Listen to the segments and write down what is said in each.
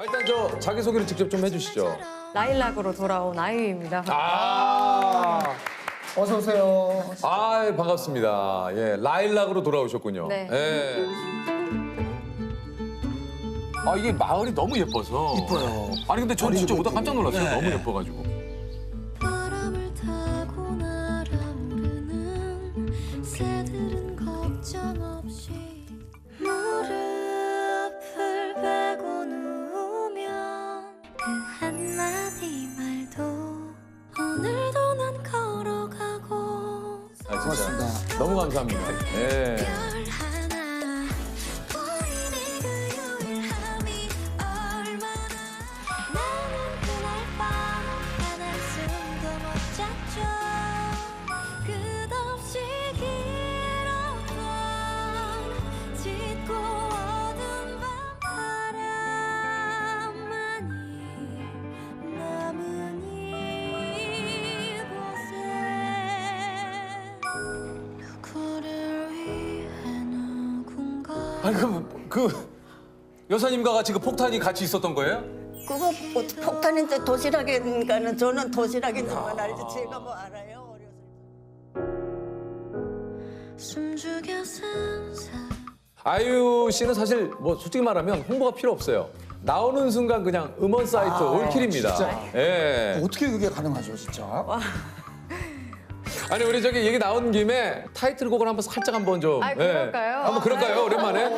일단 저 자기소개를 직접 좀 해주시죠. 라일락으로 돌아온 아이유입니다. 어서 오세요. 반갑습니다. 예, 라일락으로 돌아오셨군요. 네. 예. 이게 마을이 너무 예뻐서. 이뻐요. 아니 근데 전 진짜 오다 깜짝 놀랐어요. 네. 너무 예뻐가지고. 바람을 타고 날아오르는 새들은 걱정 없이 무릎을 베고 누우면 그 한마디 말도 오늘도 난 걸어가고 진짜. 고맙습니다. 너무 감사합니다. 예. 별 하나 보이니 그 유일함이 얼마나 나는 그날 밤 단 한숨도 못 잤죠 끝없이 길었던 짙고 어두운 밤 바람만이 남은 이곳에 누구를 위해 누군가 아니 그 여사님과 같이 그 폭탄이 같이 있었던 거예요? 그거 뭐 폭탄인지 도시락인가는 저는 도시락인지만 알지 제가 뭐 알아요 어려서. 숨죽여 산사 아이유 씨는 사실 뭐 솔직히 말하면 홍보가 필요 없어요. 나오는 순간 그냥 음원 사이트 올킬입니다. 진짜. 예. 어떻게 그게 가능하죠, 진짜? 아니 우리 저기 얘기 나온 김에 타이틀곡을 한번 살짝 한번 좀. 그럴까요? 한번 그럴까요? 오랜만에.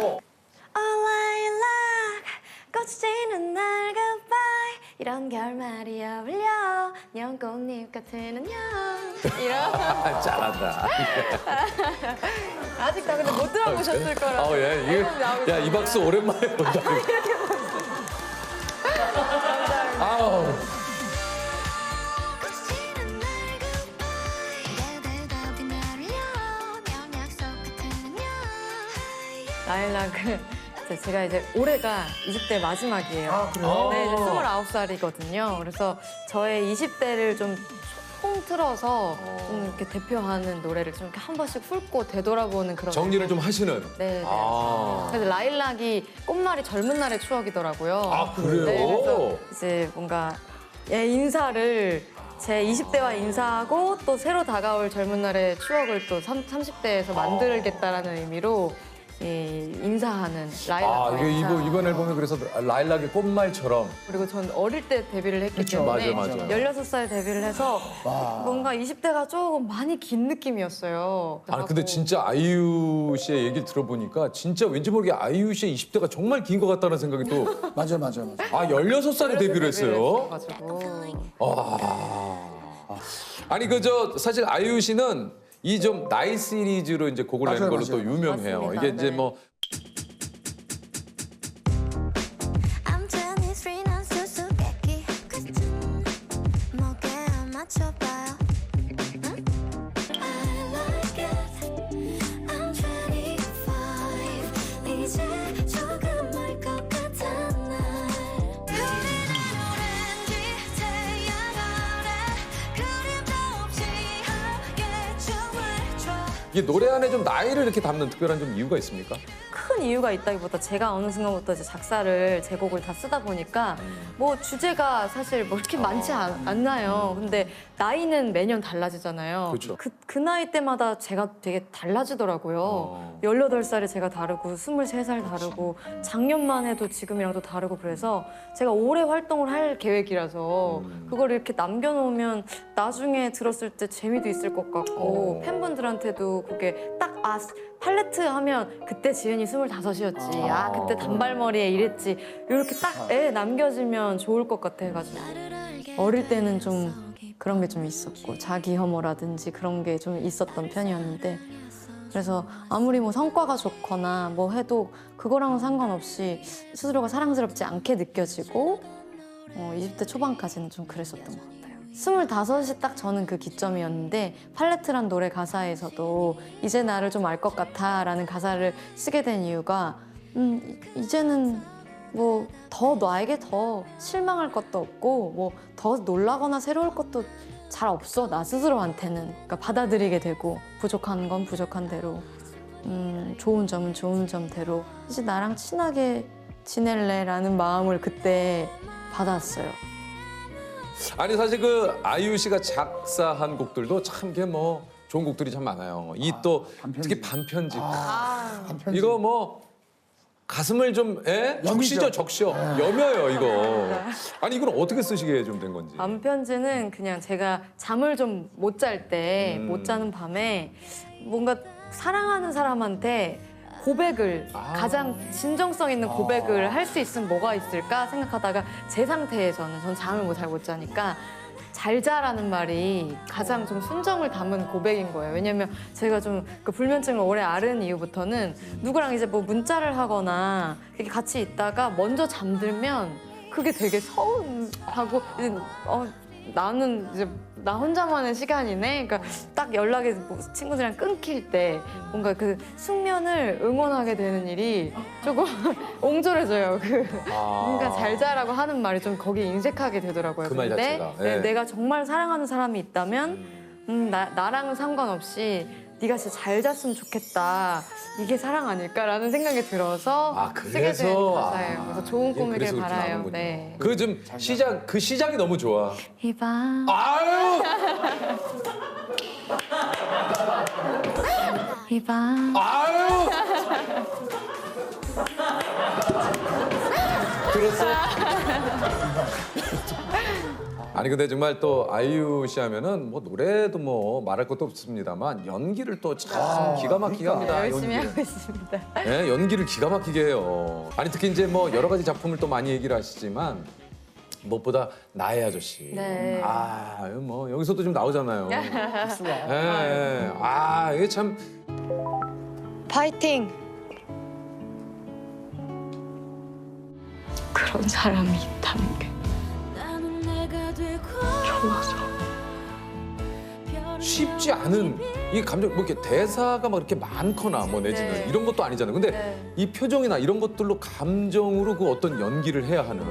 라일락 꽃이 지는 날 goodbye 이런 결말이 어울려 연꽃잎 같은 안녕 이런. 잘한다. 아직 다 근데 못 들어보셨을 거라. 예. 앨범 나올 야, 이 박수 오랜만에 본다. 아우. 꽃이 지는 날 goodbye 내 대답이 나를요 넌 약속 같은 안녕 라일락을 제가 이제 올해가 20대 마지막이에요. 그래요? 네, 이제 29살이거든요. 그래서 저의 20대를 좀 통틀어서 좀 이렇게 대표하는 노래를 좀 이렇게 한 번씩 훑고 되돌아보는 그런. 정리를 좀 하시는. 네. 네. 아. 그래서 라일락이 꽃말이 젊은 날의 추억이더라고요. 그래요? 네, 그래서 이제 뭔가 인사를 제 20대와 인사하고 또 새로 다가올 젊은 날의 추억을 또 30대에서 만들겠다라는 의미로 인사하는 라일락. 이게 이번 앨범에 그래서 라일락의 꽃말처럼. 그리고 전 어릴 때 데뷔를 했기 때문에 맞아. 16살 데뷔를 해서 뭔가 20대가 조금 많이 긴 느낌이었어요. 근데 진짜 아이유 씨의 얘기를 들어보니까 진짜 왠지 모르게 아이유 씨의 20대가 정말 긴 것 같다는 생각이 또. 맞아. 16살에 데뷔를 했어요. 가지고 아니 사실 아이유 씨는 이 좀 나이 시리즈로 이제 곡을 내는 걸로 또 유명해요. 맞습니다. 이게 이제 네. 뭐 I'm 23 난 수수께끼 question 목에 안 맞춰봐요 응? I like it I'm 25 이제 조금 멀 것 같은 날 우리는 오렌지 태양 아래 그림도 없이 함께 춤을 춰 이게 노래 안에 좀 나이를 이렇게 담는 특별한 좀 이유가 있습니까? 큰 이유가 있다기보다 제가 어느 순간부터 이제 작사를 제 곡을 다 쓰다 보니까 뭐 주제가 사실 뭐 이렇게 많지 않나요. 근데 나이는 매년 달라지잖아요. 그렇죠. 그 나이 때마다 제가 되게 달라지더라고요. 18살에 제가 다르고 23살 다르고 작년만 해도 지금이랑 또 다르고 그래서 제가 오래 활동을 할 계획이라서 그걸 이렇게 남겨놓으면 나중에 들었을 때 재미도 있을 것 같고 팬분들한테도 그게 딱 팔레트 하면 그때 지은이 25이었지. 그때 단발머리에 이랬지. 이렇게 딱 남겨지면 좋을 것 같아가지고 어릴 때는 좀 그런 게 좀 있었고 자기 혐오라든지 그런 게 좀 있었던 편이었는데 그래서 아무리 뭐 성과가 좋거나 뭐 해도 그거랑은 상관없이 스스로가 사랑스럽지 않게 느껴지고 20대 초반까지는 좀 그랬었던 것 같아요. 25이 딱 저는 그 기점이었는데 팔레트란 노래 가사에서도 이제 나를 좀 알 것 같아 라는 가사를 쓰게 된 이유가 이제는 뭐 더 나에게 더 실망할 것도 없고 뭐 더 놀라거나 새로울 것도 잘 없어 나 스스로한테는. 그러니까 받아들이게 되고 부족한 건 부족한 대로 좋은 점은 좋은 점대로 이제 나랑 친하게 지낼래라는 마음을 그때 받았어요. 아니 사실 그 아이유 씨가 작사한 곡들도 참 게 뭐 좋은 곡들이 참 많아요. 이 또 반편지. 특히 반편지. 한편지. 이거 뭐 가슴을 좀 적시죠, 적셔. 여며요 이거. 아니 이건 어떻게 쓰시게 좀 된 건지. 안편지는 그냥 제가 잠을 좀 못 잘 때, 못 자는 밤에 뭔가 사랑하는 사람한테 고백을 가장 진정성 있는 고백을 할 수 있으면 뭐가 있을까 생각하다가 제 상태에서는 전 잠을 잘 못 자니까 잘 자라는 말이 가장 좀 순정을 담은 고백인 거예요. 왜냐면 제가 좀 그 불면증을 오래 앓은 이후부터는 누구랑 이제 뭐 문자를 하거나 이렇게 같이 있다가 먼저 잠들면 그게 되게 서운하고 나는 이제 나 혼자만의 시간이네. 그러니까 딱 연락이 뭐 친구들이랑 끊길 때 뭔가 그 숙면을 응원하게 되는 일이 조금 옹졸해져요. 뭔가 잘 자라고 하는 말이 좀 거기에 인색하게 되더라고요. 그 말 근데 자체가, 예. 내가 정말 사랑하는 사람이 있다면 나랑은 상관없이 네가 진짜 잘 잤으면 좋겠다. 이게 사랑 아닐까라는 생각이 들어서 쓰게 된 가사예요. 그래서 좋은 꿈이길 바라요. 네. 그 좀 시작 그 시작이 너무 좋아. 이 밤 아유, 이 밤 아유. 들었어? 아니 근데 정말 또 아이유 씨 하면은 뭐 노래도 뭐 말할 것도 없습니다만 연기를 또 참 기가 막히게 합니다. 열심히 연기를. 하고 있습니다. 네, 연기를 기가 막히게 해요. 아니 특히 이제 뭐 여러 가지 작품을 또 많이 얘기를 하시지만 무엇보다 나의 아저씨. 네. 뭐 여기서도 좀 나오잖아요. 네. 이게 참 파이팅! 그런 사람이 있다는 게 쉽지 않은 이 감정 뭐 이렇게 대사가 막 이렇게 많거나 뭐 내지는 네. 이런 것도 아니잖아요. 근데 네. 이 표정이나 이런 것들로 감정으로 그 어떤 연기를 해야 하는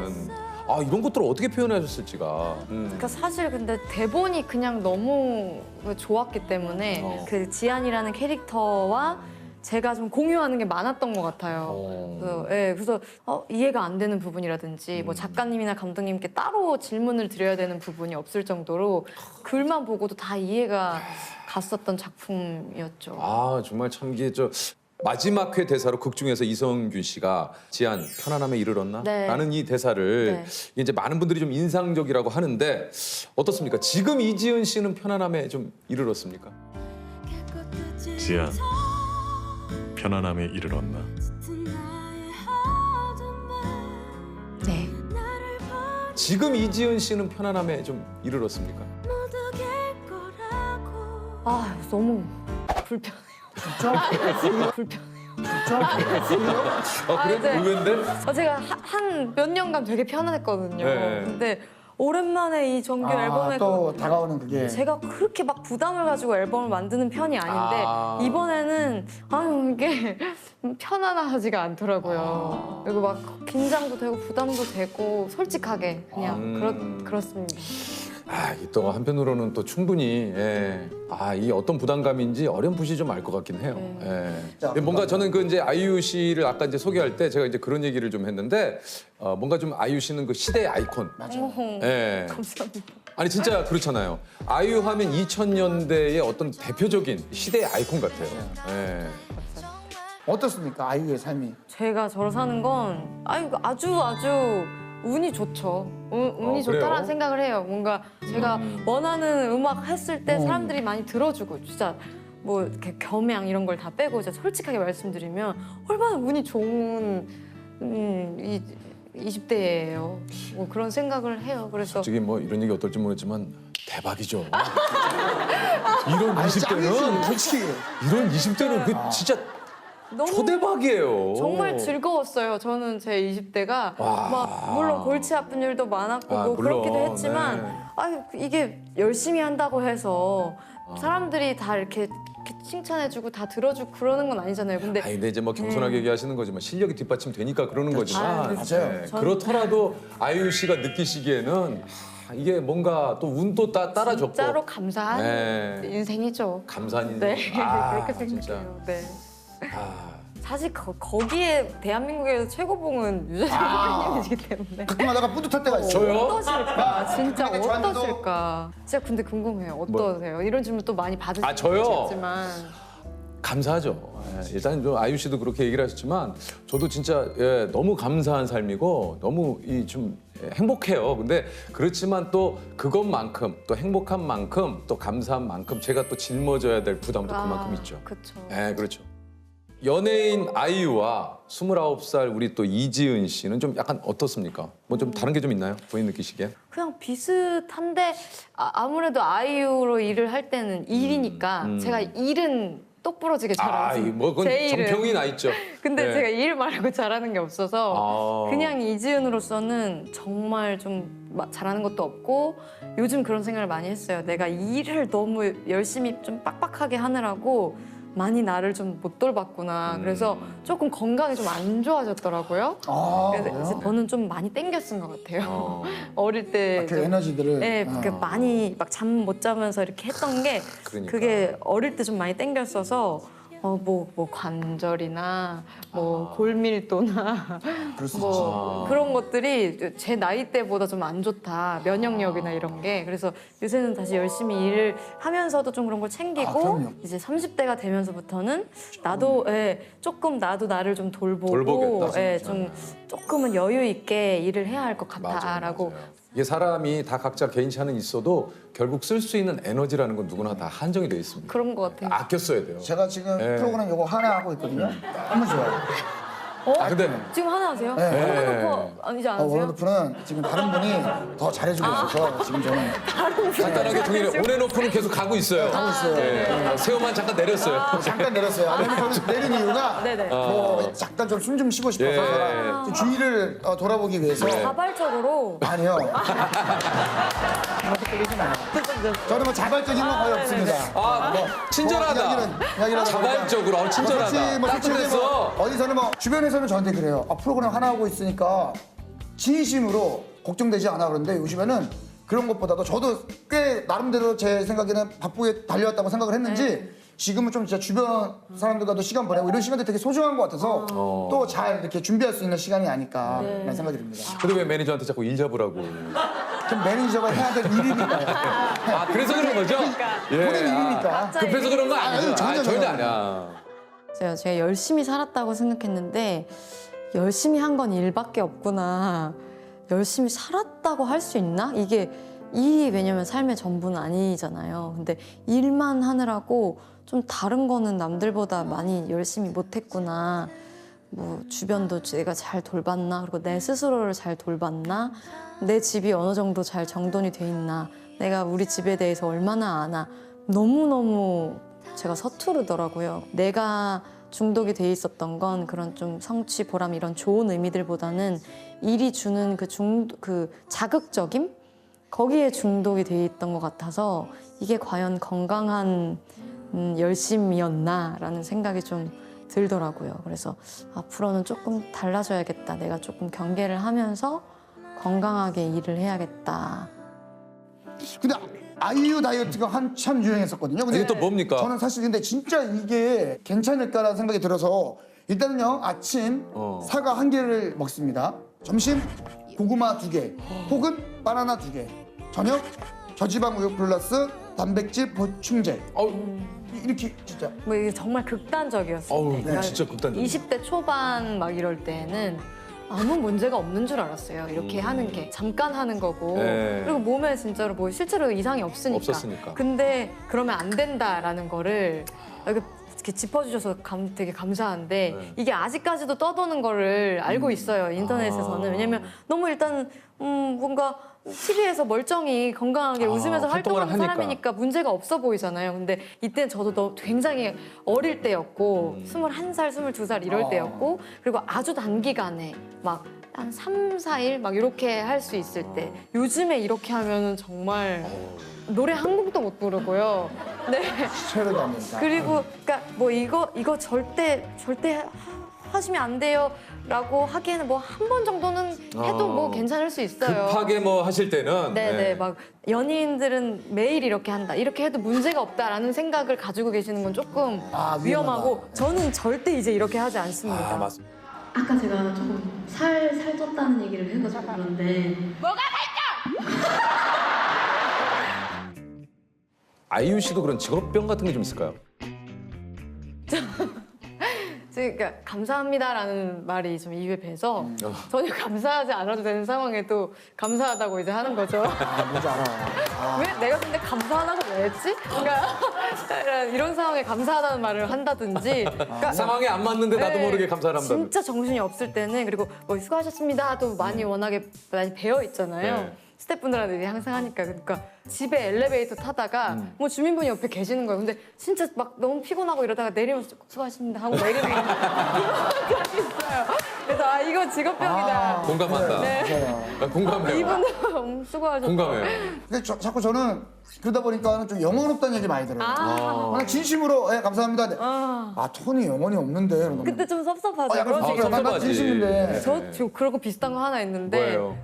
이런 것들을 어떻게 표현하셨을지가. 그러니까 사실 근데 대본이 그냥 너무 좋았기 때문에 그 지안이라는 캐릭터와 제가 좀 공유하는 게 많았던 것 같아요. 그래서 이해가 안 되는 부분이라든지 뭐 작가님이나 감독님께 따로 질문을 드려야 되는 부분이 없을 정도로 글만 보고도 다 이해가 갔었던 작품이었죠. 정말 참 이게 마지막 회 대사로 극 중에서 이성균 씨가 지안 편안함에 이르렀나? 네. 라는 이 대사를 네. 이제 많은 분들이 좀 인상적이라고 하는데 어떻습니까? 지금 이지은 씨는 편안함에 좀 이르렀습니까? 지안, 편안함에 이르렀나? 네. 지금 이지은 씨는 편안함에 좀 이르렀습니까? 너무 불편해요. 불편해요. 그래? 네. 의외인데? 제가 한 몇 년간 되게 편안했거든요. 네. 근데 오랜만에 이 정규 앨범에 또 다가오는 그게. 제가 그렇게 막 부담을 가지고 앨범을 만드는 편이 아닌데 이번에는 이게 편안하지가 않더라고요. 그리고 막 긴장도 되고 부담도 되고 솔직하게 그냥 그렇습니다. 이 또 한편으로는 또 충분히 이 어떤 부담감인지 어렴풋이 좀 알 것 같긴 해요. 근데 뭔가 저는 그 이제 아이유 씨를 아까 이제 소개할 때 제가 이제 그런 얘기를 좀 했는데 뭔가 좀 아이유 씨는 그 시대의 아이콘. 감사합니다. 아니 진짜 그렇잖아요. 아이유 하면 2000년대의 어떤 대표적인 시대의 아이콘 같아요. 어떻습니까? 아이유의 삶이. 제가 저를 사는 건 아주 운이 좋죠. 운이 그래요? 좋다라는 생각을 해요. 뭔가 제가 원하는 음악 했을 때 사람들이 많이 들어주고 진짜 뭐 이렇게 겸양 이런 걸 다 빼고 이제 솔직하게 말씀드리면 얼마나 운이 좋은 이 20대예요. 뭐 그런 생각을 해요. 그래서 솔직히 뭐 이런 얘기 어떨지 모르겠지만 대박이죠. 이런 짱이지, 20대는 솔직히. 이런 20대는 그 진짜 너무 초대박이에요. 정말 즐거웠어요. 저는 제 20대가 막 물론 골치 아픈 일도 많았고 뭐 물론, 그렇기도 했지만 이게 열심히 한다고 해서 사람들이 다 이렇게 칭찬해주고 다 들어주고 그러는 건 아니잖아요. 근데 이제 뭐 겸손하게 얘기하시는 거지만 실력이 뒷받침되니까 그러는 거지만 맞아요. 그렇더라도 아이유 씨가 느끼시기에는 이게 뭔가 또 운도 따라줬고 진짜로 감사한 인생이죠. 감사한 인생. 네, 그렇게 진짜. 생각해요. 네. 사실 거기에 대한민국에서 최고봉은 유재석 선배님이시기 때문에 가끔가다가 뿌듯할 때가 있어요. 저요? 어떠실까? 진짜 그러니까 저한테도- 어떠실까? 진짜 근데 궁금해요. 어떠세요? 이런 질문 또 많이 받으실 아, 저요? 수 있지만 감사하죠. 예, 일단 좀 아이유 씨도 그렇게 얘기를 하셨지만 저도 진짜 예, 너무 감사한 삶이고 너무 좀 행복해요. 근데 그렇지만 또 그것만큼 또 행복한 만큼 또 감사한 만큼 제가 또 짊어져야 될 부담도 그만큼 있죠. 그렇죠. 네, 그렇죠. 연예인 아이유와 29살 우리 또 이지은 씨는 좀 약간 어떻습니까? 뭐 좀 다른 게 좀 있나요? 본인 느끼시기엔? 그냥 비슷한데 아무래도 아이유로 일을 할 때는 일이니까 제가 일은 똑부러지게 잘하고 뭐 그건 제 일은. 정평이 나 있죠. 근데 네. 제가 일 말고 잘하는 게 없어서 아. 그냥 이지은으로서는 정말 좀 잘하는 것도 없고 요즘 그런 생각을 많이 했어요. 내가 일을 너무 열심히 좀 빡빡하게 하느라고 많이 나를 좀 못 돌봤구나. 그래서 조금 건강이 좀 안 좋아졌더라고요. 그래서 저는 좀 많이 땡겨 쓴 것 같아요. 어릴 때 그 좀 에너지들을. 네, 그렇게 많이 막 잠 못 자면서 이렇게 했던 게 그러니까. 그게 어릴 때 좀 많이 땡겼어서 뭐 관절이나 뭐 골밀도나 그럴 수 뭐 그런 것들이 제 나이 때보다 좀 안 좋다. 면역력이나 이런 게. 그래서 요새는 다시 열심히 일을 하면서도 좀 그런 걸 챙기고 그럼요. 이제 30대가 되면서부터는 나도 조금 나도 나를 좀 돌보고 돌보겠다, 좀 조금은 여유 있게 일을 해야 할 것 같다라고 맞아요. 이게 사람이 다 각자 개인차는 있어도 결국 쓸 수 있는 에너지라는 건 누구나 다 한정이 돼 있습니다. 그런 것 같아요. 아껴 써야 돼요. 제가 지금 네. 프로그램 요거 하나 하고 있거든요. 너무 좋아요. 근데 지금 하나 하세요? 네. 원어놓고 아니지 않으세요? 원어드프는 지금 다른 분이 더 잘해주고 있어서 지금 저는 간단하게 통일해. 온앤오프는 계속 가고 있어요. 하고 있어요. 네. 새우만 잠깐 내렸어요. 잠깐 내렸어요. 아니면 저는 내린 이유가 네네. 뭐 잠깐 좀 숨 좀 쉬고 싶어서 예. 제가 좀 주위를 돌아보기 위해서 자발적으로 아니요. 저는 뭐 자발적인 건 거의 없습니다. 뭐 친절하다. 이야기를 자발적으로 친절하다. 그렇지, 뭐 따뜻해서. 어디서는 뭐 주변에서는 저한테 그래요. 프로그램 하나 하고 있으니까 진심으로 걱정되지 않아 그러는데 요즘에는 그런 것보다도 저도 꽤 나름대로 제 생각에는 바쁘게 달려왔다고 생각을 했는지 지금은 좀 진짜 주변 사람들과도 시간 보내고 이런 시간들이 되게 소중한 것 같아서 또 잘 이렇게 준비할 수 있는 시간이 아닐까 라는 생각이 듭니다. 근데 왜 매니저한테 자꾸 일 잡으라고? 좀 매니저가 해야 될 일이니까요. 아, 그래서 그런 거죠? 예. 본인 일이니까. 급해서 그런 거 아니죠? 아니, 전혀 전혀 전혀. 아니야. 제가 열심히 살았다고 생각했는데 열심히 한 건 일밖에 없구나. 열심히 살았다고 할 수 있나? 이게 일이 왜냐면 삶의 전부는 아니잖아요. 근데 일만 하느라고 좀 다른 거는 남들보다 많이 열심히 못했구나. 뭐 주변도 내가 잘 돌봤나? 그리고 내 스스로를 잘 돌봤나? 내 집이 어느 정도 잘 정돈이 돼 있나? 내가 우리 집에 대해서 얼마나 아나? 너무너무 제가 서투르더라고요. 내가 중독이 돼 있었던 건 그런 좀 성취, 보람 이런 좋은 의미들보다는 일이 주는 그 자극적임? 거기에 중독이 돼 있던 것 같아서 이게 과연 건강한 열심이었나라는 생각이 좀 들더라고요. 그래서 앞으로는 조금 달라져야겠다. 내가 조금 경계를 하면서 건강하게 일을 해야겠다. 근데 아이유 다이어트가 한참 유행했었거든요. 근데 이게 또 뭡니까? 저는 사실 근데 진짜 이게 괜찮을까라는 생각이 들어서 일단은요 아침 사과 1개를 먹습니다. 점심 고구마 2개 혹은 바나나 2개. 저녁 저지방 우유 플러스 단백질 보충제. 이렇게 진짜 뭐 이게 정말 극단적이었어요. 어우, 진짜 극단적이야. 20대 초반 막 이럴 때는 아무 문제가 없는 줄 알았어요. 이렇게 하는 게 잠깐 하는 거고 네. 그리고 몸에 진짜로 뭐 실제로 이상이 없었으니까. 근데 그러면 안 된다라는 거를 이렇게 짚어주셔서 되게 감사한데 네. 이게 아직까지도 떠도는 거를 알고 있어요. 인터넷에서는. 왜냐면 너무 일단 뭔가 TV에서 멀쩡히 건강하게 웃으면서 활동을 활동하는 하니까. 사람이니까 문제가 없어 보이잖아요. 근데 이때는 저도 굉장히 어릴 때였고 21살, 22살 이럴 때였고 그리고 아주 단기간에 막 한 3, 4일 막 이렇게 할 수 있을 때 요즘에 이렇게 하면은 정말 노래 한 곡도 못 부르고요. 네. 체를 다니까. 그리고 그러니까 뭐 이거 절대 하시면 안 돼요라고 하기에는 뭐 한 번 정도는 해도 뭐 괜찮을 수 있어요. 급하게 뭐 하실 때는 네네, 막 연예인들은 매일 이렇게 한다, 이렇게 해도 문제가 없다라는 생각을 가지고 계시는 건 조금 위험하고, 저는 절대 이제 이렇게 하지 않습니다. 맞습니다. 아까 제가 조금 살 쪘다는 얘기를 해가지고 그런데 아이유 씨도 그런 직업병 같은 게 좀 있을까요? 그러니까 감사합니다라는 말이 좀 입에 배서 전혀 감사하지 않아도 되는 상황에도 감사하다고 이제 하는 거죠. 뭔지 알아. 왜 내가 근데 감사하다고 왜 했지? 그러니까 이런 상황에 감사하다는 말을 한다든지. 그러니까 상황에 안 맞는데 나도 네, 모르게 감사를 한다. 진짜 정신이 없을 때는, 그리고 뭐 수고하셨습니다도 많이 워낙에 많이 배어 있잖아요. 네. 스태프분들한테 이제 항상 하니까. 그러니까 집에 엘리베이터 타다가 뭐 주민분이 옆에 계시는 거예요. 근데 진짜 막 너무 피곤하고 이러다가 내리면서 수고하십니다 하고 내리는 게 있어요. 그래서 아, 이거 직업병이다. 공감한다. 네. 아, 공감해요. 이분은 수고하셨다. 공감해요. 근데 자꾸 저는 그러다 보니까 좀 영혼 없다는 얘기 많이 들어요. 그냥 진심으로 진심으로 감사합니다. 톤이 영혼이 없는데. 이러면. 그때 좀 섭섭하죠. 약간 그런 섭섭해. 식으로. 난 진심인데. 저 그러고 비슷한 거 하나 있는데, 뭐예요?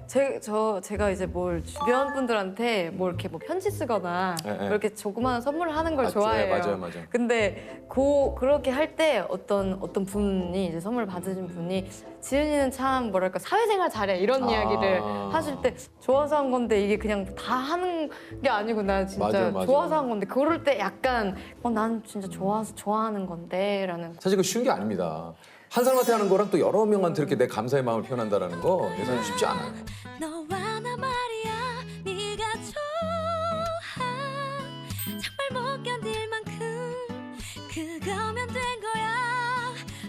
제가 이제 뭘 주변 분들한테 뭐 이렇게 뭐 편지 쓰거나 네, 네. 이렇게 조그마한 선물을 하는 걸 맞죠. 좋아해요. 네, 맞아요. 근데 그렇게 할 때 어떤 분이 이제 선물 받으신 분이 지은이는 참 뭐랄까 사회생활 잘해 이런 이야기를 하실 때, 좋아서 한 건데 이게 그냥 다 하는 게 아니고 나 진짜 맞아요. 좋아서 한 건데, 그럴 때 약간 난 진짜 좋아서 좋아하는 건데라는. 사실 그 쉬운 게 아닙니다. 한 사람한테 하는 거랑 또 여러 명한테 이렇게 내 감사의 마음을 표현한다는 거 예전에 쉽지 않아요. 너와 나 말이야 네가 좋아 정말 못 견딜 만큼 그거면 된 거야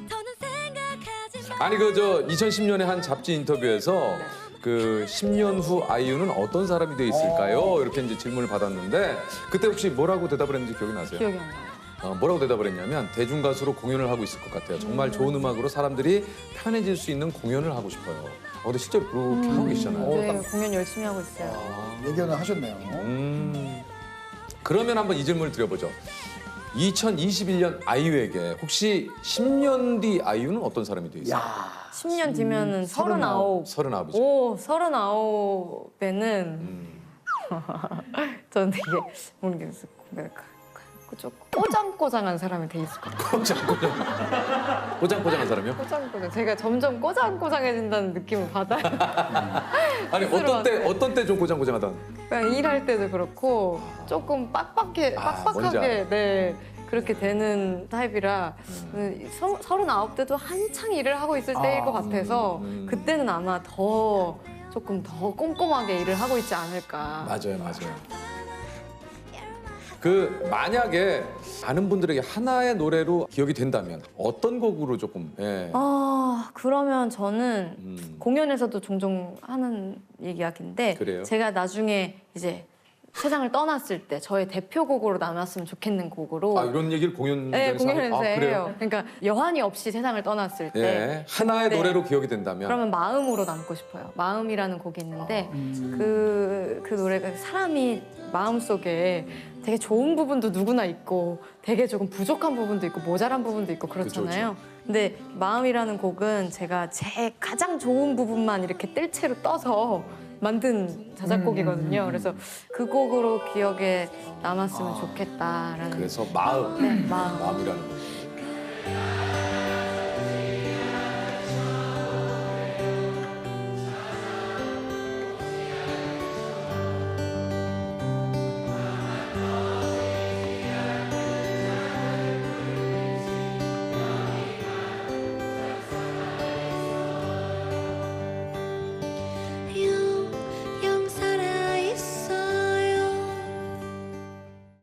더는 생각하지 마. 아니 그 저 2010년에 한 잡지 인터뷰에서 그 10년 후 아이유는 어떤 사람이 돼 있을까요? 이렇게 이제 질문을 받았는데, 그때 혹시 뭐라고 대답을 했는지 기억이 나세요? 기억이 안 나요. 뭐라고 대답을 했냐면, 대중 가수로 공연을 하고 있을 것 같아요. 정말 좋은 음악으로 사람들이 편해질 수 있는 공연을 하고 싶어요. 근데 실제로 그렇게 하고 계시잖아요. 네, 공연 열심히 하고 있어요. 얘기는 하셨네요. 그러면 한번 이 질문을 드려보죠. 2021년 아이유에게 혹시 10년 뒤 아이유는 어떤 사람이 돼 있어요? 10년 뒤면은 39. 39이죠. 오, 39배는 저는 되게 모르겠어요. 좀 꼬장꼬장한 사람이 돼 있을 것 같아요. 꼬장꼬장한 사람이요? 꼬장꼬장. 제가 점점 꼬장꼬장해진다는 느낌을 받아요. 아니 어떤 때 좀 꼬장꼬장하다. 그냥 일할 때도 그렇고 조금 뭔지 빡빡하게 알아. 네, 그렇게 되는 타입이라 39 때도 한창 일을 하고 있을 때일 것 같아서 그때는 아마 조금 더 꼼꼼하게 일을 하고 있지 않을까. 맞아요. 그 만약에 아는 분들에게 하나의 노래로 기억이 된다면 어떤 곡으로 조금 그러면 저는 공연에서도 종종 하는 이야기인데, 그래요? 제가 나중에 이제 세상을 떠났을 때 저의 대표곡으로 남았으면 좋겠는 곡으로 이런 얘기를 네, 공연에서 그래요? 해요. 그러니까 여한이 없이 세상을 떠났을 때 예, 하나의 네. 노래로 기억이 된다면 그러면 마음으로 남고 싶어요. 마음이라는 곡이 있는데 그 노래가 사람이 마음속에 되게 좋은 부분도 누구나 있고 되게 조금 부족한 부분도 있고 모자란 부분도 있고 그렇잖아요. 근데 마음이라는 곡은 제가 제 가장 좋은 부분만 이렇게 뜰채로 떠서 만든 자작곡이거든요. 그래서 그 곡으로 기억에 남았으면 좋겠다라는. 그래서 마음, 네, 마음. 마음이라는 거.